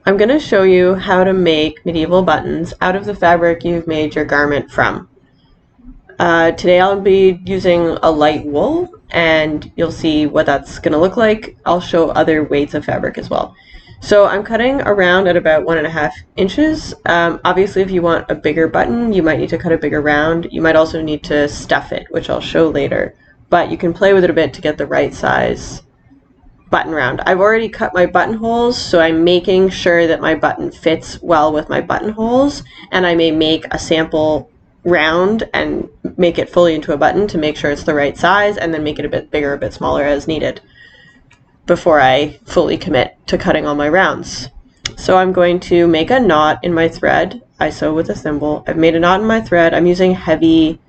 I'm going to show you how to make medieval buttons out of the fabric you've made your garment from. Today I'll be using a light wool, and you'll see what that's going to look like. I'll show other weights of fabric as well. So I'm cutting around at about 1.5 inches. Obviously, if you want a bigger button, you might need to cut a bigger round. You might also need to stuff it, which I'll show later. But you can play with it a bit to get the right size button round. I've already cut my buttonholes, so I'm making sure that my button fits well with my buttonholes, and I may make a sample round and make it fully into a button to make sure it's the right size, and then make it a bit bigger, a bit smaller as needed before I fully commit to cutting all my rounds. So I'm going to make a knot in my thread. I sew with a thimble. I've made a knot in my thread. I'm using heavy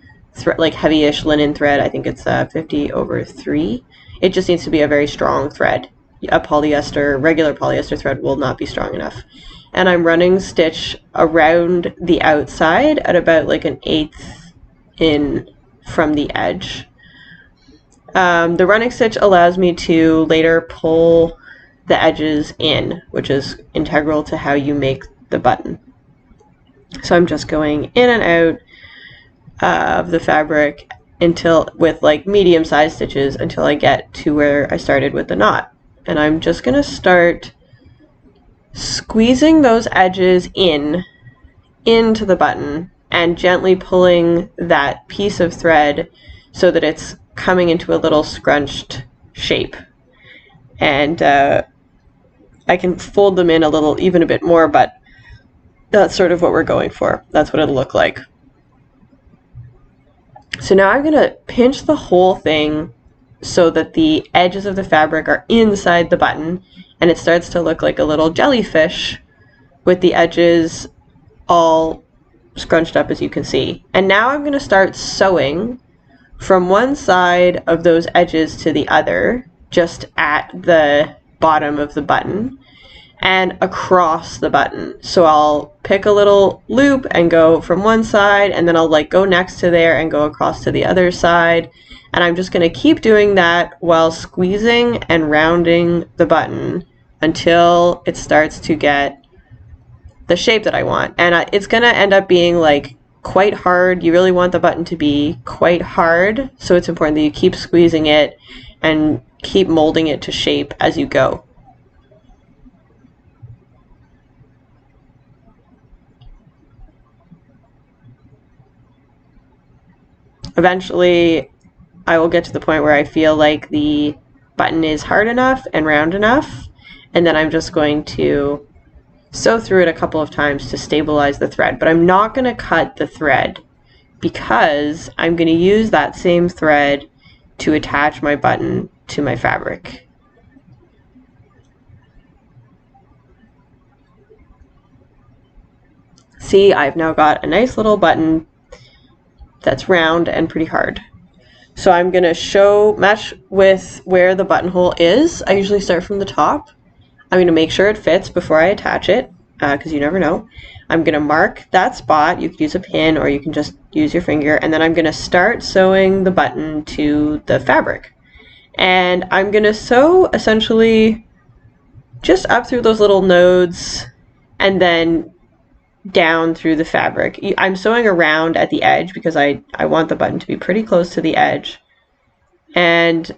like heavy-ish linen thread. I think it's 50/3. It just needs to be a very strong thread. A polyester, regular polyester thread will not be strong enough. And I'm running stitch around the outside at about like 1/8 in from the edge. The running stitch allows me to later pull the edges in, which is integral to how you make the button. So I'm just going in and out of the fabric until, with like medium-sized stitches, until I get to where I started with the knot. And I'm just going to start squeezing those edges into the button and gently pulling that piece of thread so that it's coming into a little scrunched shape. And I can fold them in a little, even a bit more, but that's sort of what we're going for. That's what it'll look like. So now I'm going to pinch the whole thing so that the edges of the fabric are inside the button, and it starts to look like a little jellyfish with the edges all scrunched up, as you can see. And now I'm going to start sewing from one side of those edges to the other, just at the bottom of the button, and across the button. So I'll pick a little loop and go from one side, and then I'll like go next to there and go across to the other side. And I'm just going to keep doing that while squeezing and rounding the button until it starts to get the shape that I want. And it's going to end up being like quite hard. You really want the button to be quite hard, so it's important that you keep squeezing it and keep molding it to shape as you go. Eventually, I will get to the point where I feel like the button is hard enough and round enough, and then I'm just going to sew through it a couple of times to stabilize the thread. But I'm not going to cut the thread because I'm going to use that same thread to attach my button to my fabric. See, I've now got a nice little button that's round and pretty hard. So I'm going to match with where the buttonhole is. I usually start from the top. I'm going to make sure it fits before I attach it, because you never know. I'm going to mark that spot. You could use a pin or you can just use your finger, and then I'm going to start sewing the button to the fabric. And I'm going to sew essentially just up through those little nodes and then down through the fabric. I'm sewing around at the edge because I want the button to be pretty close to the edge. And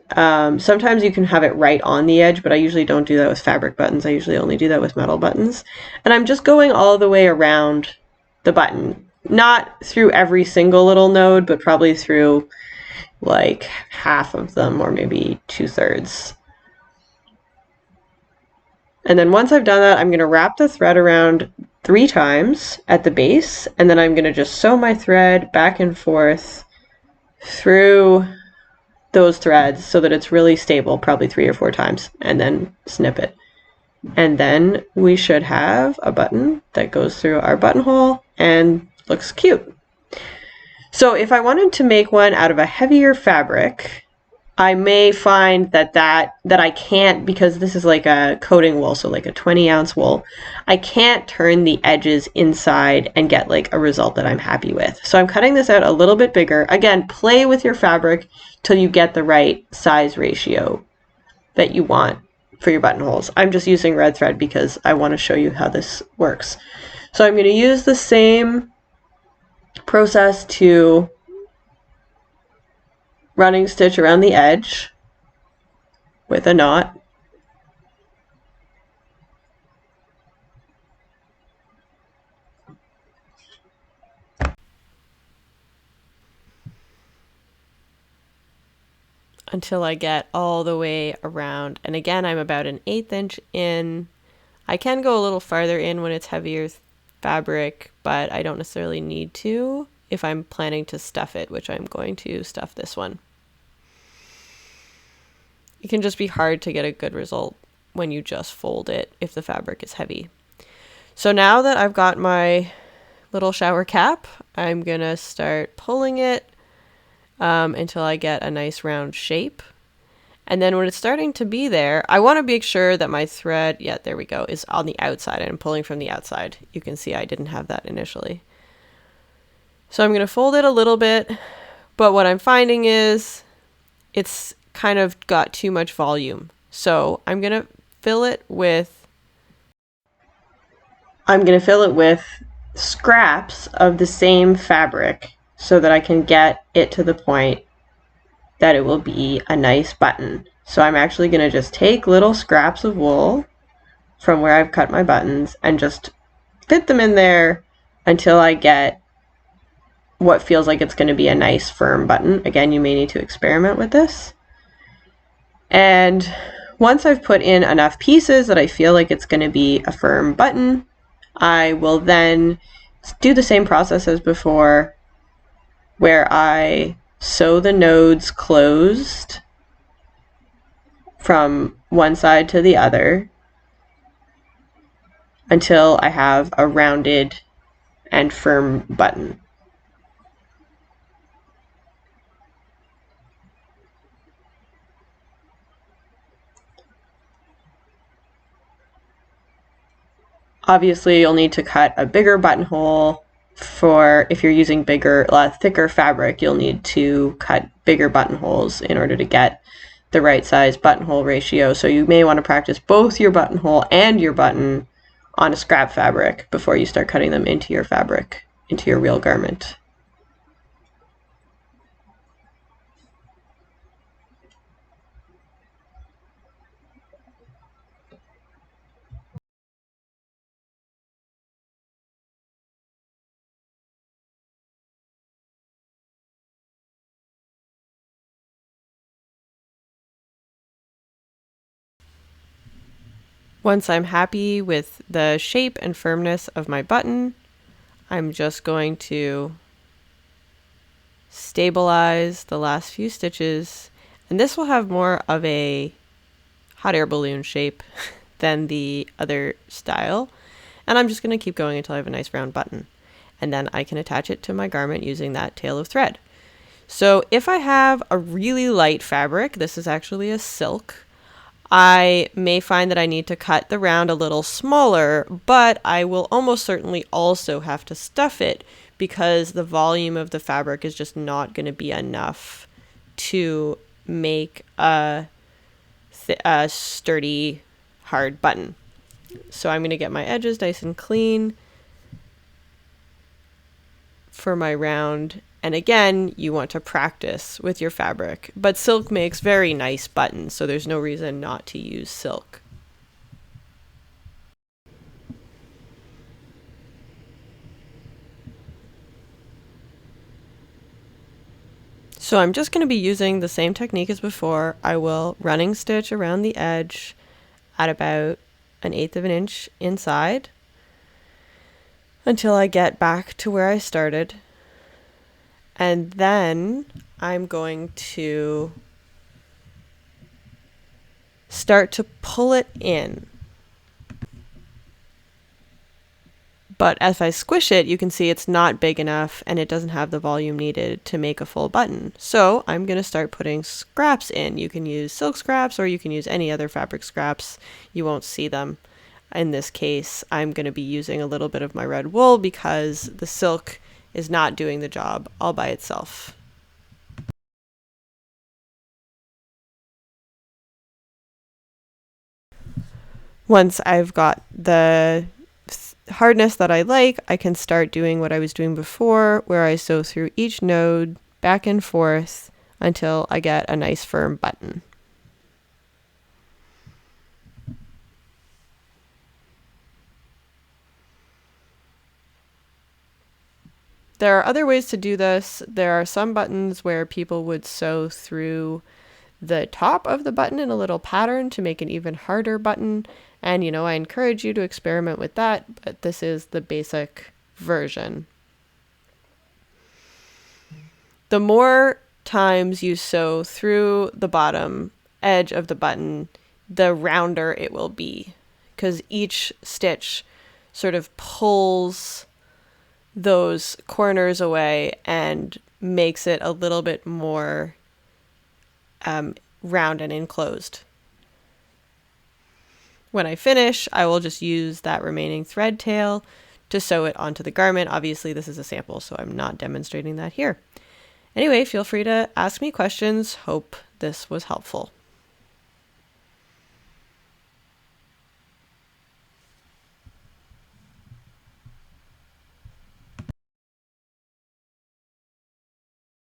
sometimes you can have it right on the edge, but I usually don't do that with fabric buttons. I usually only do that with metal buttons. And I'm just going all the way around the button. Not through every single little node, but probably through like half of them, or maybe 2/3. And then once I've done that, I'm going to wrap the thread around 3 times at the base, and then I'm going to just sew my thread back and forth through those threads so that it's really stable, probably 3 or 4 times, and then snip it. And then we should have a button that goes through our buttonhole and looks cute. So if I wanted to make one out of a heavier fabric, I may find that I can't, because this is like a coating wool, so like a 20-ounce wool, I can't turn the edges inside and get like a result that I'm happy with. So I'm cutting this out a little bit bigger. Again, play with your fabric till you get the right size ratio that you want. for your buttonholes. I'm just using red thread because I want to show you how this works. So I'm going to use the same process to running stitch around the edge with a knot. Until I get all the way around. And again, I'm about an 1/8 inch in. I can go a little farther in when it's heavier fabric, but I don't necessarily need to if I'm planning to stuff it, which I'm going to stuff this one. It can just be hard to get a good result when you just fold it if the fabric is heavy. So now that I've got my little shower cap, I'm gonna start pulling it until I get a nice round shape. And then when it's starting to be there, I want to make sure that my thread, yeah, there we go, is on the outside. I'm pulling from the outside. You can see I didn't have that initially. So I'm going to fold it a little bit, but what I'm finding is it's kind of got too much volume. So I'm going to fill it with scraps of the same fabric so that I can get it to the point that it will be a nice button. So I'm actually going to just take little scraps of wool from where I've cut my buttons and just fit them in there until I get what feels like it's going to be a nice firm button. Again, you may need to experiment with this. And once I've put in enough pieces that I feel like it's going to be a firm button, I will then do the same process as before, where I sew the nodes closed from one side to the other until I have a rounded and firm button. Obviously, you'll need to cut a bigger buttonhole. For if you're using thicker fabric, you'll need to cut bigger buttonholes in order to get the right size buttonhole ratio. So you may want to practice both your buttonhole and your button on a scrap fabric before you start cutting them into your fabric, into your real garment. Once I'm happy with the shape and firmness of my button, I'm just going to stabilize the last few stitches, and this will have more of a hot air balloon shape than the other style. And I'm just going to keep going until I have a nice round button, and then I can attach it to my garment using that tail of thread. So if I have a really light fabric, this is actually a silk, I may find that I need to cut the round a little smaller, but I will almost certainly also have to stuff it because the volume of the fabric is just not going to be enough to make a sturdy, hard button. So I'm going to get my edges nice and clean for my round. And again, you want to practice with your fabric, but silk makes very nice buttons, so there's no reason not to use silk. So I'm just going to be using the same technique as before. I will running stitch around the edge at about an 1/8 of an inch inside until I get back to where I started. And then I'm going to start to pull it in. But as I squish it, you can see it's not big enough and it doesn't have the volume needed to make a full button. So I'm going to start putting scraps in. You can use silk scraps or you can use any other fabric scraps. You won't see them. In this case, I'm going to be using a little bit of my red wool because the silk is not doing the job all by itself. Once I've got the hardness that I like, I can start doing what I was doing before, where I sew through each node back and forth until I get a nice firm button. There are other ways to do this. There are some buttons where people would sew through the top of the button in a little pattern to make an even harder button. And, I encourage you to experiment with that, but this is the basic version. The more times you sew through the bottom edge of the button, the rounder it will be, because each stitch sort of pulls those corners away and makes it a little bit more round and enclosed. When I finish, I will just use that remaining thread tail to sew it onto the garment. Obviously, this is a sample, so I'm not demonstrating that here. Anyway, feel free to ask me questions. Hope this was helpful.